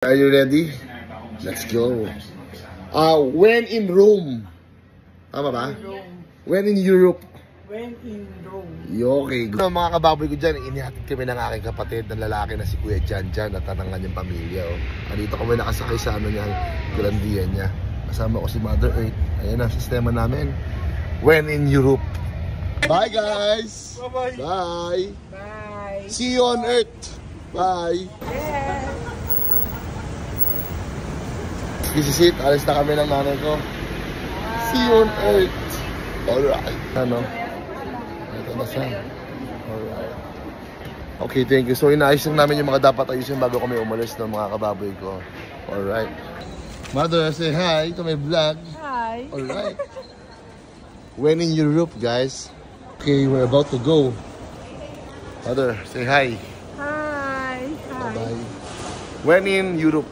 Are you ready? Let's go. When in Rome. Tama ba? When in Europe. When in Rome. Okay. Mga kababoy ko dyan, inihatid kami ng aking kapatid na lalaki na si Kuya Janjan at ang kanyang pamilya. Oh. Andito kami nakasakay sa ano niya, Grandian niya. Kasama ko si Mother Earth. Ayan ang sistema namin. When in Europe. Bye guys! Bye-bye! Bye! Bye! See you on Earth! Bye! Yeah. This is it. Alis na kami ng nanay ko. See you on Earth. Alright. Ano? Ito na siya. Alright. Okay, thank you. So, inaayos lang namin yung mga dapat ayusin bago kami umalis ng mga kababoy ko. Alright. Mother, say hi to my vlog. Hi. Alright. When in Europe, guys. Okay, we're about to go. Mother, say hi. Hi. Hi. Bye-bye. When in Europe.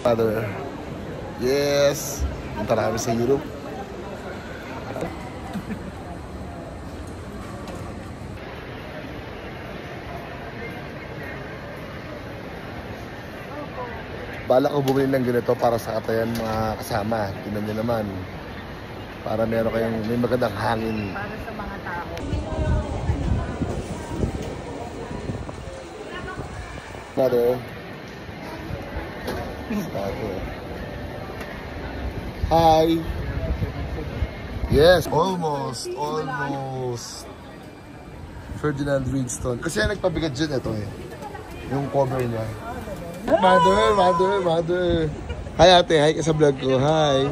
Mother. Yes. Punta na kami sa Europe. Bala ko bumili ng ganito para sa katayan mga kasama. Tingnan nyo naman. Para meron kayong may magandang hangin. Para sa mga tao. Mother. Hi. Yes, almost. Ferdinand Winston. Kasi nagpabigat dyan ito eh. Yung cover niya. Mother. Hi ate, hi ka sa vlog ko. Hi.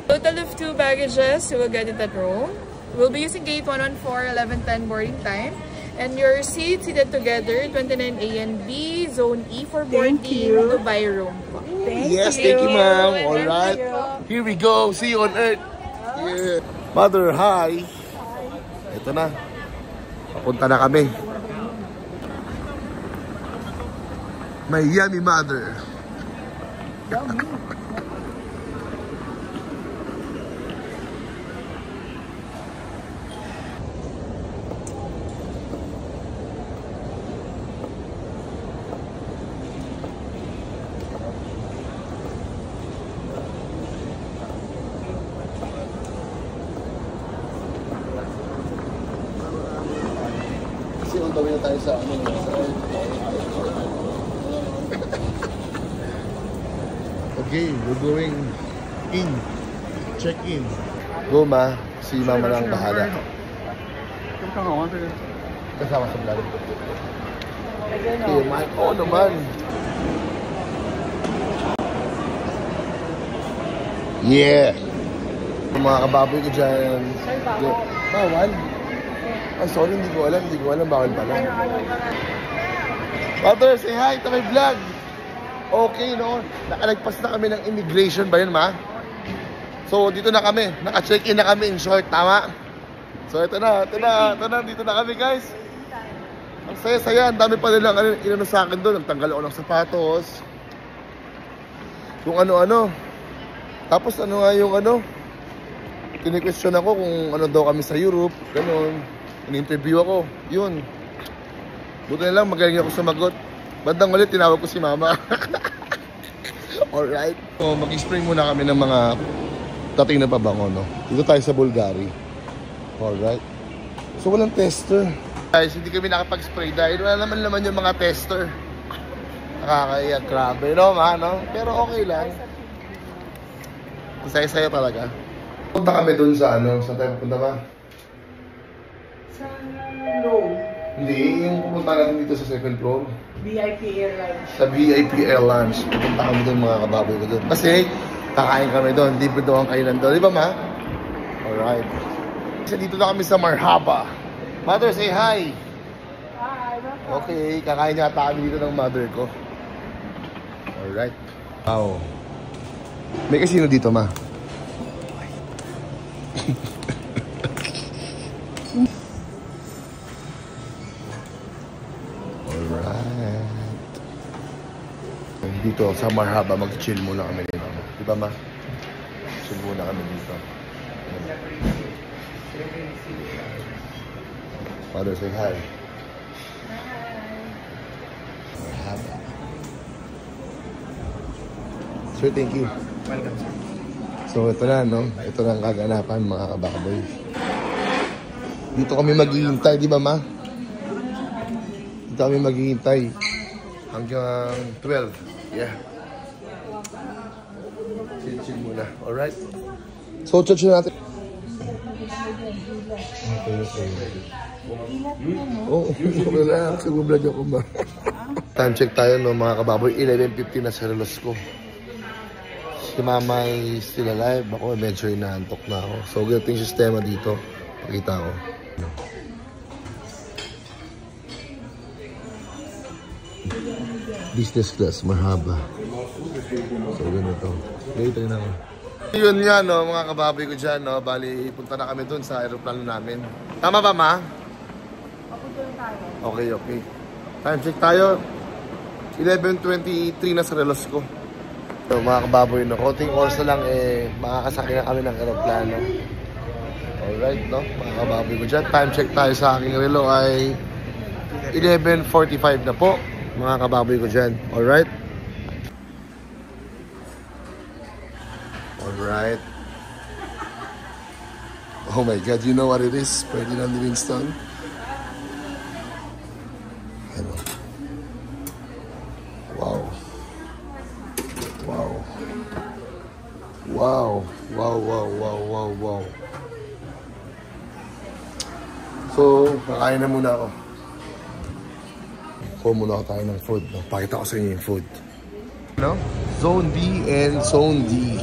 Total of 2 baggages you will get it at Rome. We'll be using gate 114, 11:10 boarding time. And your seats seated together, 29 A and B, Zone E for boarding, Dubai room. Thank you, ma'am. Alright. Here we go. See you on Earth. Yeah. Mother, hi. Ito na. Papunta na kami. My yummy mother. Kasi ang gawin na tayo sa ano, Okay, we're going in. Check in. Go ma, si mama lang bahala. Kasama sa vlog. Okay, Mike. Oo naman. Yeah. Mga kababoy ko dyan. Bawal? Oh, sorry, hindi ko alam. Bawal pala. Mother, say hi to my vlog. Okay, no? Nakalagpas na kami ng immigration ba yun, ma? So, dito na kami. Naka-check-in na kami in short, tama? So, ito na. Dito na kami, guys. Ang saya-saya. Ang dami pa nilang inano sa akin doon. Nagtanggal ako ng sapatos. Kung ano-ano. Tapos, ano nga yung ano? Kini-question ako kung ano daw kami sa Europe. Ganun. In-interview ako. Yun. Buti na lang, magaling ako sumagot. Bandang ulit, tinawag ko si mama. Alright. So, mag-spray muna kami ng mga dating na pabango, no? Dito tayo sa Bulgari. Alright. So, walang tester. Guys, hindi kami nakapag-spray dahil wala naman yung mga tester. Nakakaiyak, grabe, no, ma, no? Pero okay lang. Saya-saya talaga. Punta kami dun sa ano? Saan tayo pupunta ba? Sa Rome. Hindi, yung pupunta natin dito sa second floor. VIP Airlines. Sa VIP Airlines. Pupunta kami doon mga kababoy ko doon. Kasi kakain kami doon. Libre doon ang kainan doon. Di ba, ma? Alright. Kasi dito na kami sa Marhaba. Mother, say hi. Hi. Okay, kakain yata kami dito ng mother ko. Alright. Wow. May casino dito, ma. Dito sa Marhaba, mag-chill muna kami dito. Diba, ma? Chill muna kami dito. Father, say hi. Haba. Sir, thank you. Welcome, sir. So, ito na, no? Ito na ang kaganapan, mga kababoy. Dito kami maghihintay, di ba, ma? Dito kami maghihintay. Hanggang 12. Yeah. Chill muna. Alright? So, chill natin. Oo, okay na. Nag-vlog ako ba? Time check tayo, no, mga kababoy. 11:50 na sa relos ko. Si mama ay still alive. Ako, medyo inaantok na ako. So, ganito yung sistema dito. Pakita ko. Business class, mahaba. So, ganito. Later na ako. Yun nga, no, mga kababoy ko dyan, no. Bali, punta na kami dun sa aeroplano namin. Tama ba, ma? Okay, okay. Time check tayo. 11:23 na sa relos ko. So, mga kababoy, no, konting oras na lang, makakasakay na kami ng aeroplano. Alright, no, mga kababoy ko dyan. Time check tayo sa aking relo ay 11:45 na po, mga kababoy ko dyan. Alright? Alright. Oh my God, you know what it is? Ferdinand Livingston. Ano? Wow. Wow. Wow. Wow, wow, wow, wow, wow. So, kakain na muna ako. Kuha muna ako tayo ng food. Pakita ko sa inyo yung food. No? Zone B and Zone D.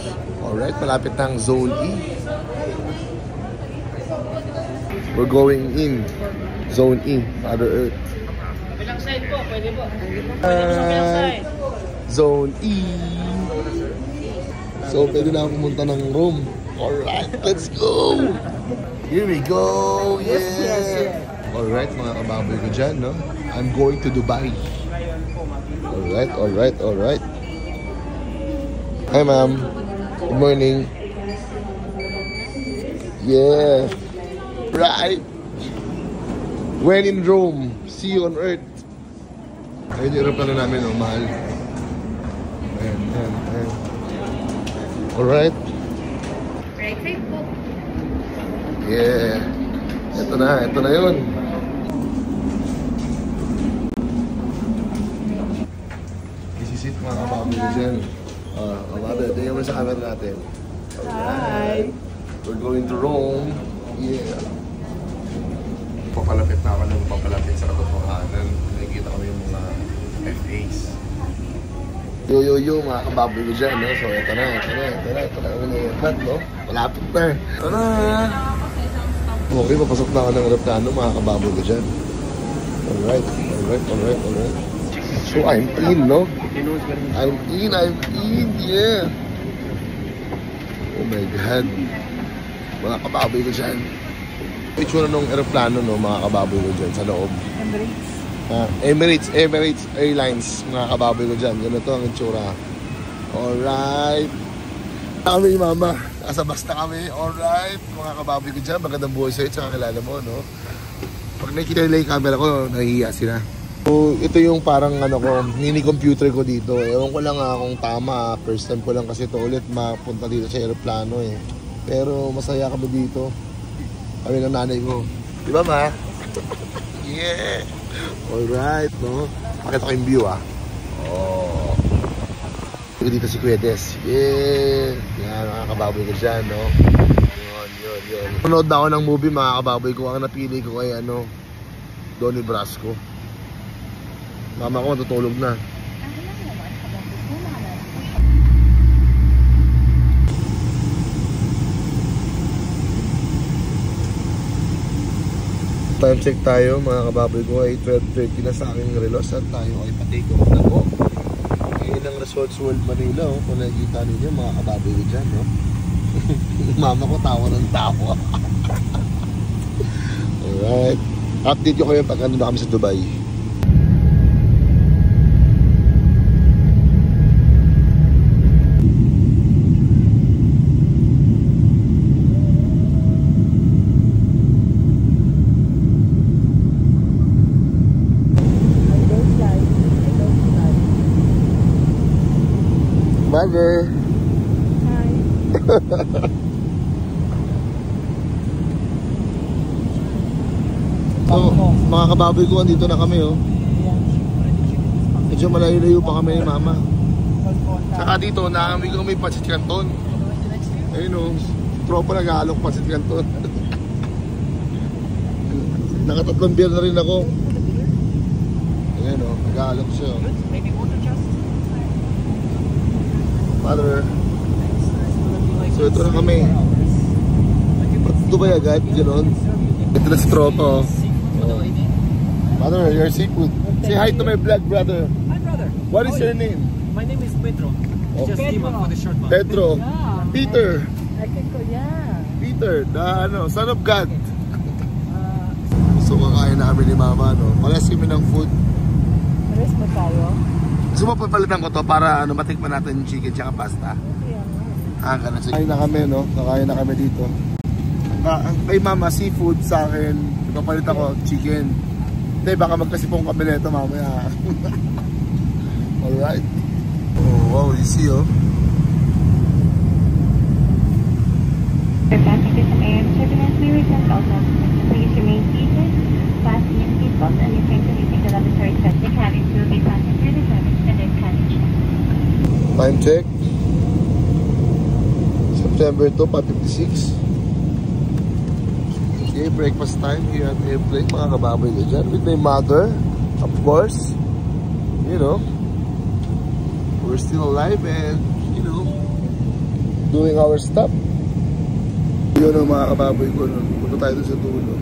Alright, malapit na ang Zone E. We're going in Zone E, Mother Earth. Kabilang side po, pwede po. Zone E. So, pwede na ako pumunta ng room. Alright, let's go! Here we go! Yeah! Yes. Alright, mga kababoy ko dyan, no? I'm going to Dubai. Alright, alright, alright. Hi, ma'am. Good morning. Yeah. Right. When in Rome, see you on earth. Ayun yung aeroplano namin, no? Mahal. Ayan, ayan, ayan. Alright. Right side po. Yeah. Ito na yun. Isisit mga kababoy ko dyan. Kababoy, tingnan mo sa camera natin. Alright. We're going to Rome. Yeah. Papalapit na ako ng papalapit sa katotohanan. Nakikita ko yung mga FAs. Yo, mga kababoy ko dyan, no? So, ito na. Kami na yung hat, no? Malapit na. Ito na. Okay, papasok na ako ng aeroplano, mga kababoy ko dyan. Alright. So, I'm in, no? I'm in, yeah. Oh my God. Mga kababoy ko dyan. Itsura nung aeroplano, no, mga kababoy ko dyan, sa loob. Emirates Airlines, mga kababoy ko dyan. Ganito ang itsura. Alright. Kami, mama. Nasa bus na kami. Alright. Mga kababoy ko dyan. Magandang buhay sa'yo. Tsaka kilala mo, no? Pag nakikita nila yung camera ko, nahihiya sila. So, ito yung parang ano ko, mini-computer ko dito. Ewan ko lang kung tama. First time ko lang kasi ito ulit mapunta dito sa aeroplano eh. Pero masaya kami dito. Kami ng nanay ko. Di ba, ma? Yeah! Alright, no? Pakita ko yung view, Oh. Dito si Kuya Des. Yeah! Yan, mga kababoy ko dyan, no? Yun. Punood na ako ng movie, mga kababoy ko. Ang napili ko ay, Donnie Brasco. Mama ko matutulog na. Time check tayo, mga kababoy ko, ay 12:30 na sa aking relos at tayo ay pa-take off na po. Ngayon ang Resorts World Manila, kung nakikita ninyo, mga kababoy ko dyan, no? Mama ko tawa ng tawa. Alright. Update ko kayo pag ano na kami sa Dubai. mother. Hi. So, mga kababoy ko, andito na kami, oh. Medyo malayo-layo pa kami ni mama. Saka dito, naamig ko may pancit canton. Ayun, oh. Tropa nag-aalok pancit canton. Nakatatlong beer na rin ako. Ayun, oh. Nag-aalok siya, oh. Mother. So, ito na kami. Ito ba agad? Ganon. Ito na si tropa, oh. Mother, your seafood. Say hi to my vlog, brother. Hi, brother. What is your name? My name is Pedro. Oh. Just Pedro. For the short one. Pedro. Yeah. Peter. I can go, yeah. Peter, the son of God. So kakain namin ni mama, no? Palas kami ng food. Pares ba tayo? Gusto mo papalitan ko to para matikman natin yung chicken tsaka pasta. Ganun. Kakain na kami, no? Kakain na kami dito. Kay mama, seafood, sa akin, papalit ako chicken. Hindi, baka magkasipong kami nito mamaya. Alright. Oh, wow, you see, oh. For passengers and air turbulence, we request all passengers to please remain seated, fasten your seatbelts, and refrain from using the lavatory set. The cabins will be passenger reserved extended cabin check. Time check. September 2, 5:56. Okay, breakfast time here at airplane, mga kababoy ko dyan. With my mother, of course. You know, we're still alive and, you know, doing our stuff. Yun ang mga kababoy ko nun. Punta tayo dun sa dulo.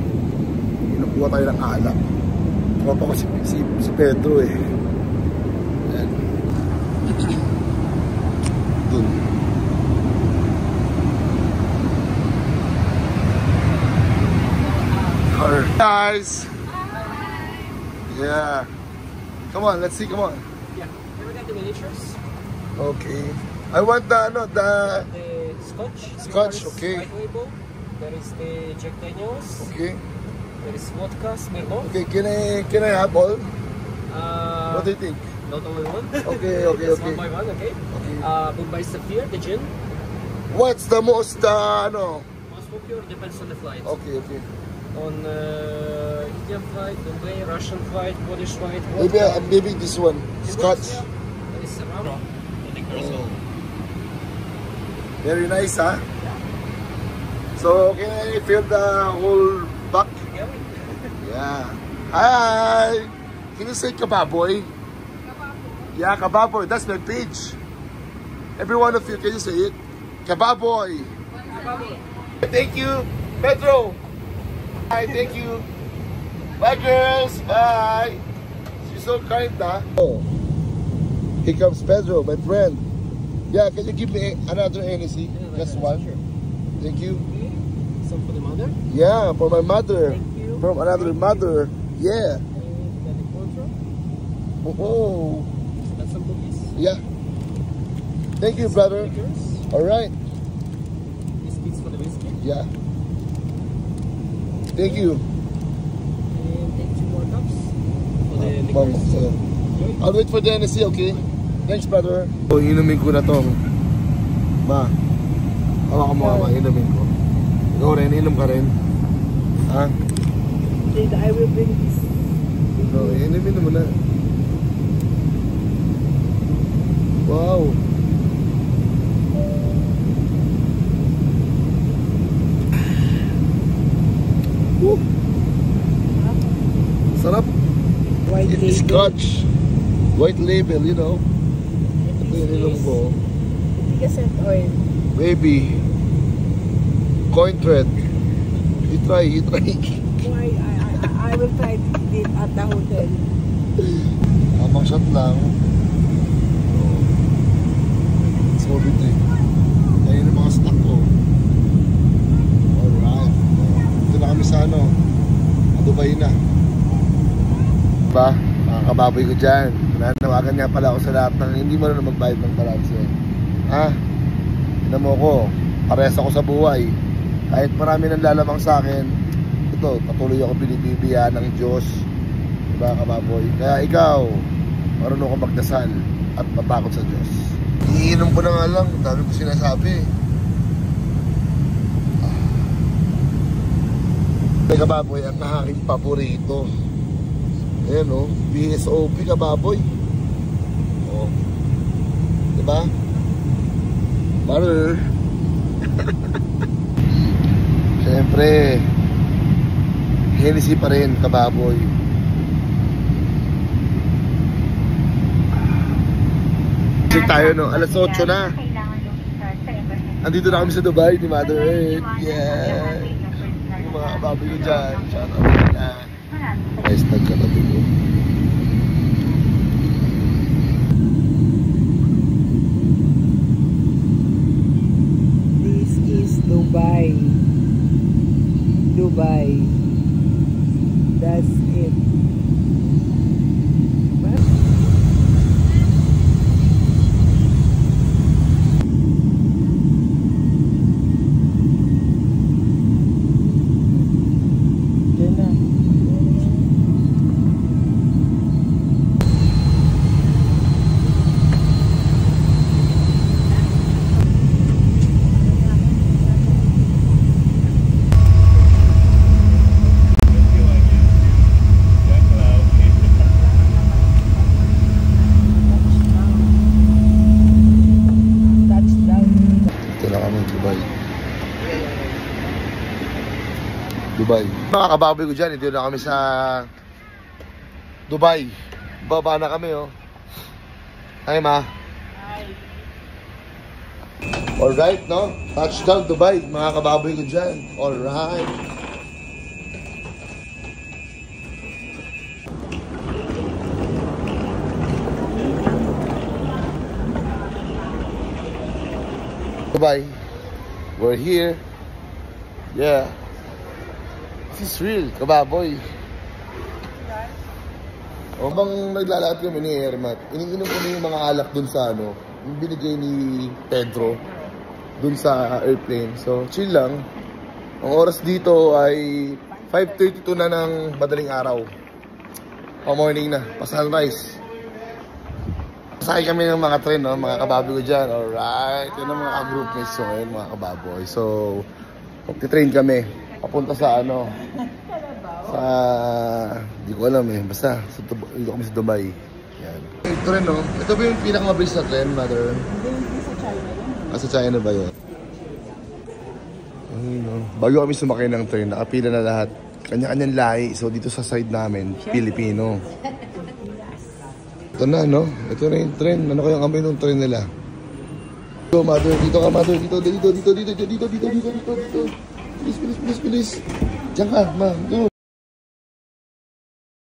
Nakuha tayo ng alak. Tropa ko si Pedro, eh. Ayan. Dun. Alright, guys. Yeah. Come on, let's see, come on. Yeah. Here we got the miniatures. Okay. I want the The Scotch. Scotch, There is okay. White Label. There is the Jack Daniels. Okay. There is vodka, Smirnoff. Okay, can I have all? What do you think? Not only one. Okay, okay, Just okay. one by one, okay? Okay. Bombay Sapphire, the gin. What's the most Most popular depends on the flight. Okay, okay. On Indian flight, Bombay, Russian flight, Polish flight. Maybe this one. Scotch. There is Serrano. Oh. Very nice, huh? So can I fill the whole back? Yeah. Hi. Can you say Kababoy? Yeah, Kababoy. That's my page. Every one of you, can you say it? Kababoy. Thank you, Pedro. Hi, thank you. Bye, girls. Bye. She's so kind, huh? Oh. Here comes Pedro, my friend. Yeah, can you give me another NEC? Just one. Sure. Thank you. Okay. Some for the mother. Yeah, for my mother. Thank you. From another mother. Yeah. And got the control. Oh. Got some cookies. Yeah. Thank you, brother. Stickers. All right. Biscuits for the whiskey. Yeah. Thank you. And take 2 more cups for the Mom, liquors. yeah. Enjoy. I'll wait for the NSC, okay? Thanks, brother. So, inumin ko na to. Ma, hawakan mo ma, inumin ko. Ikaw rin, inom ka rin. Ha? I will bring this. So, inumin mo na. Wow. Woo. Sarap. White It's Scotch. White label, you know. Ito yung inom ko. Tigasan oil. Baby. Coin thread. You try. Why? I will try it at the hotel. Amang shot lang. Let's go with it. Ayun yung mga stock ko. Alright. Ito na kami sa Dubai na. Diba? Mga kababoy ko dyan. Nanawagan nga pala ako sa lahat ng hindi mo na magbayad ng balanse. Ha? Tignan mo ko. Pares ako sa buhay. Kahit marami nang lalamang sa akin, ito, patuloy ako binibibiyaan ng Diyos. Diba, kababoy? Kaya ikaw, marunong ko magdasal at matakot sa Diyos. Iinom ko na nga lang. Dami ko sinasabi. May kababoy, ang aking paborito. Ayan o, BSOP kababoy. O. Diba? Butter. Siyempre, Hennessy pa rin kababoy. Check tayo no, alas 8 na. Andito na kami sa Dubai, ni Mother Earth. Yeah. Yung mga kababoy ko dyan. Shout out na. Guys, nagkatabi ko. This is Dubai. Dubai. That's it. Dubai. Mga kababoy ko dyan, dito na kami sa Dubai. Baba na kami, oh. Hi, ma. Hi. Alright, no? Touchdown Dubai, mga kababoy ko dyan. Alright. Dubai. We're here. Yeah. This is real, kababoy. O bang naglalakad kami ni Hermat, iniinom kami yung mga alak dun sa ano, yung binigay ni Pedro dun sa airplane. So, chill lang. Ang oras dito ay 5:32 na ng madaling araw. O morning na, pa-sunrise. Pasakay kami ng mga train, no? Mga kababoy ko dyan. Alright, yun ang mga ka-groupmates ko ngayon, mga kababoy. So, magti-train kami. Papunta sa ano, sa, di ko alam eh, basta, dito kami sa Dubai. Yan. Ito rin no, ito ba yung pinakamabilis na tren, Mother? Hindi sa China. Sa China ba yun? No. Bago kami sumakay ng tren, nakapila na lahat. Kanya-kanyang lahi, so dito sa side namin, Pilipino. Ito na no, ito na yung tren, ano kayang amoy ng tren nila? Dito, Mother, dito ka Mother, dito. Bilis. Diyan ka, ma. Go.